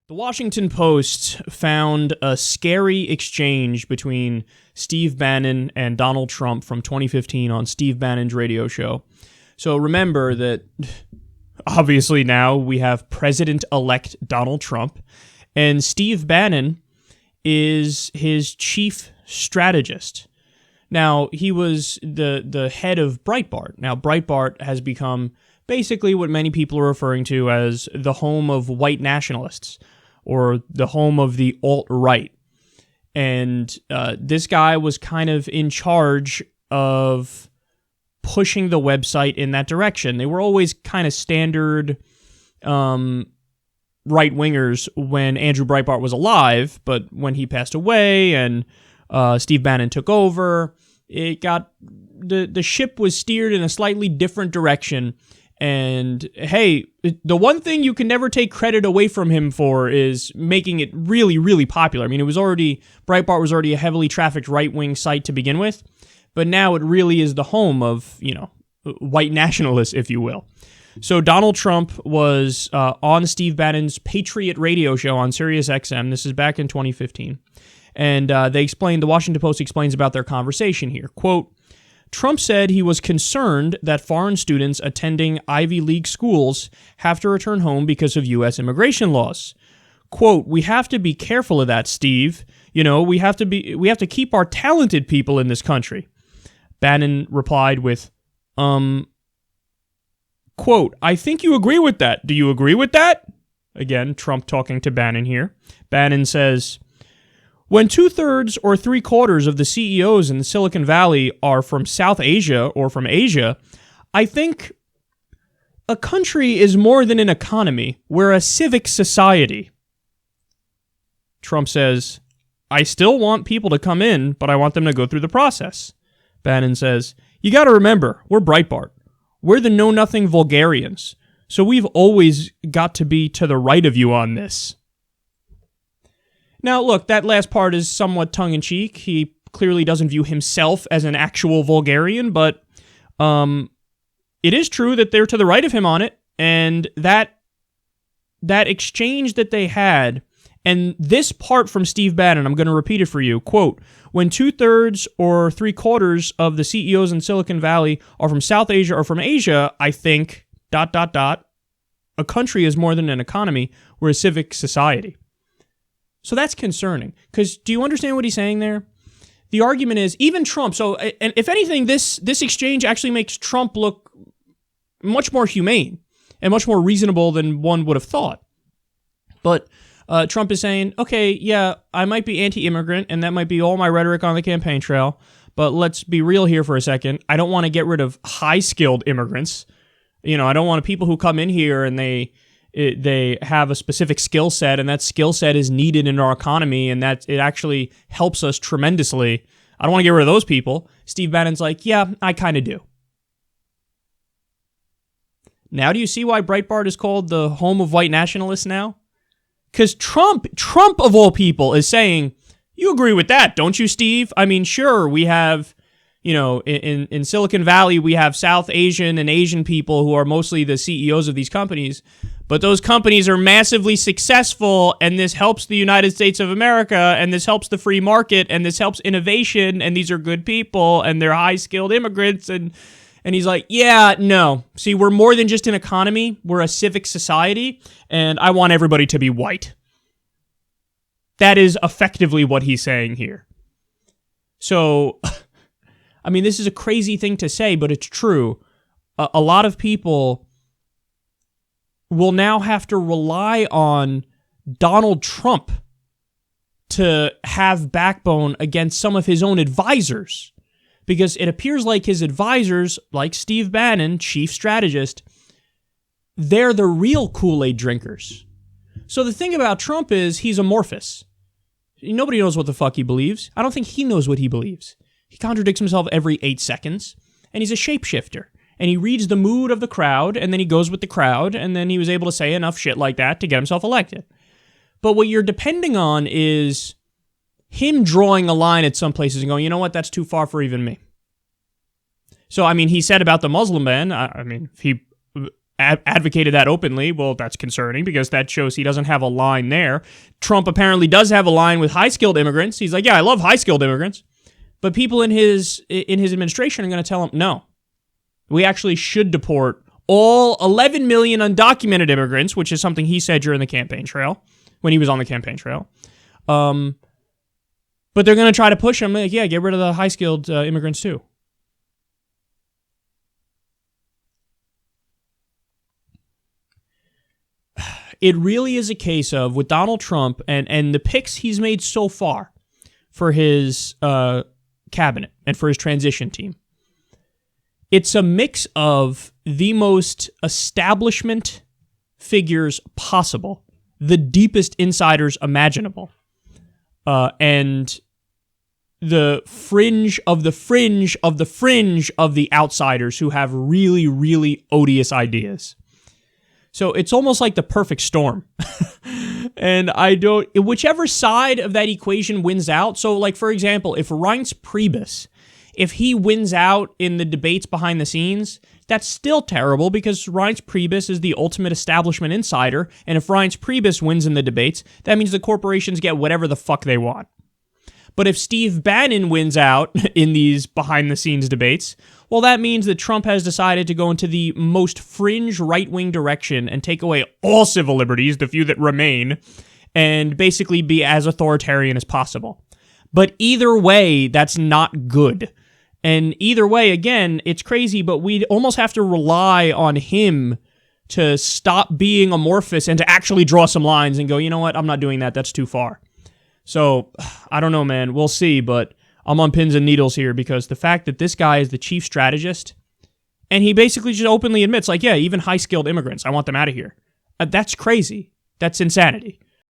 The Washington Post found a scary exchange between Steve Bannon and Donald Trump from 2015 on Steve Bannon's radio show. So remember that obviously now we have President-elect Donald Trump, and Steve Bannon is his chief strategist. Now, he was the head of Breitbart. Now, Breitbart has become basically what many people are referring to as the home of white nationalists, or the home of the alt-right. And this guy was kind of in charge of pushing the website in that direction. They were always kind of standard right-wingers when Andrew Breitbart was alive, but when he passed away and Steve Bannon took over, it got the ship was steered in a slightly different direction. And hey, the one thing you can never take credit away from him for is making it really, really popular. I mean, Breitbart was already a heavily trafficked right-wing site to begin with, but now it really is the home of, white nationalists, if you will. So Donald Trump was on Steve Bannon's Patriot radio show on Sirius XM. This is back in 2015. And the Washington Post explains about their conversation here. Quote, Trump said he was concerned that foreign students attending Ivy League schools have to return home because of U.S. immigration laws. Quote, we have to be careful of that, Steve. We have to keep our talented people in this country. Bannon replied with, quote, I think you agree with that. Do you agree with that? Again, Trump talking to Bannon here. Bannon says, when 2/3 or 3/4 of the CEOs in Silicon Valley are from South Asia or from Asia, I think a country is more than an economy. We're a civic society. Trump says, I still want people to come in, but I want them to go through the process. Bannon says, you got to remember, we're Breitbart. We're the know-nothing vulgarians, so we've always got to be to the right of you on this. Now, look, that last part is somewhat tongue-in-cheek. He clearly doesn't view himself as an actual vulgarian, but it is true that they're to the right of him on it, and that exchange that they had, and this part from Steve Bannon, I'm going to repeat it for you, quote, when 2/3 or 3/4 of the CEOs in Silicon Valley are from South Asia or from Asia, I think, ... a country is more than an economy, we're a civic society. So that's concerning, because do you understand what he's saying there? The argument is, even Trump, and if anything, this exchange actually makes Trump look much more humane and much more reasonable than one would have thought. But Trump is saying, okay, yeah, I might be anti-immigrant, and that might be all my rhetoric on the campaign trail, but let's be real here for a second. I don't want to get rid of high-skilled immigrants. I don't want people who come in here and they have a specific skill set, and that skill set is needed in our economy, and that it actually helps us tremendously. I don't want to get rid of those people. Steve Bannon's like, yeah, I kind of do. Now do you see why Breitbart is called the home of white nationalists now? Because Trump of all people is saying, you agree with that, don't you, Steve? I mean, sure, we have, in Silicon Valley, we have South Asian and Asian people who are mostly the CEOs of these companies, but those companies are massively successful, and this helps the United States of America, and this helps the free market, and this helps innovation, and these are good people, and they're high-skilled immigrants, and he's like, yeah, no. See, we're more than just an economy. We're a civic society, and I want everybody to be white. That is effectively what he's saying here. So, I mean, this is a crazy thing to say, but it's true. A lot of people will now have to rely on Donald Trump to have backbone against some of his own advisors, because it appears like his advisors, like Steve Bannon, chief strategist, they're the real Kool-Aid drinkers. So the thing about Trump is he's amorphous. Nobody knows what the fuck he believes. I don't think he knows what he believes. He contradicts himself every 8 seconds, and he's a shapeshifter. And he reads the mood of the crowd, and then he goes with the crowd, and then he was able to say enough shit like that to get himself elected. But what you're depending on is him drawing a line at some places and going, you know what, that's too far for even me. So, I mean, he said about the Muslim ban, advocated that openly. Well, that's concerning because that shows he doesn't have a line there. Trump apparently does have a line with high-skilled immigrants. He's like, yeah, I love high-skilled immigrants. But people in his administration are going to tell him, no, we actually should deport all 11 million undocumented immigrants, which is something he said during the campaign trail, when he was on the campaign trail. But they're going to try to push him, like, yeah, get rid of the high-skilled immigrants too. It really is a case of, with Donald Trump and the picks he's made so far for his cabinet and for his transition team, it's a mix of the most establishment figures possible, the deepest insiders imaginable, and the fringe of the fringe of the fringe of the outsiders who have really, really odious ideas. So it's almost like the perfect storm. And whichever side of that equation wins out. So, like, for example, if Reince Priebus, if he wins out in the debates behind the scenes, that's still terrible because Reince Priebus is the ultimate establishment insider. And if Reince Priebus wins in the debates, that means the corporations get whatever the fuck they want. But if Steve Bannon wins out in these behind-the-scenes debates, well, that means that Trump has decided to go into the most fringe right-wing direction and take away all civil liberties, the few that remain, and basically be as authoritarian as possible. But either way, that's not good. And either way, again, it's crazy, but we almost have to rely on him to stop being amorphous and to actually draw some lines and go, you know what, I'm not doing that, that's too far. So, I don't know, man. We'll see, but I'm on pins and needles here because the fact that this guy is the chief strategist, and he basically just openly admits, like, yeah, even high-skilled immigrants, I want them out of here. That's crazy. That's insanity.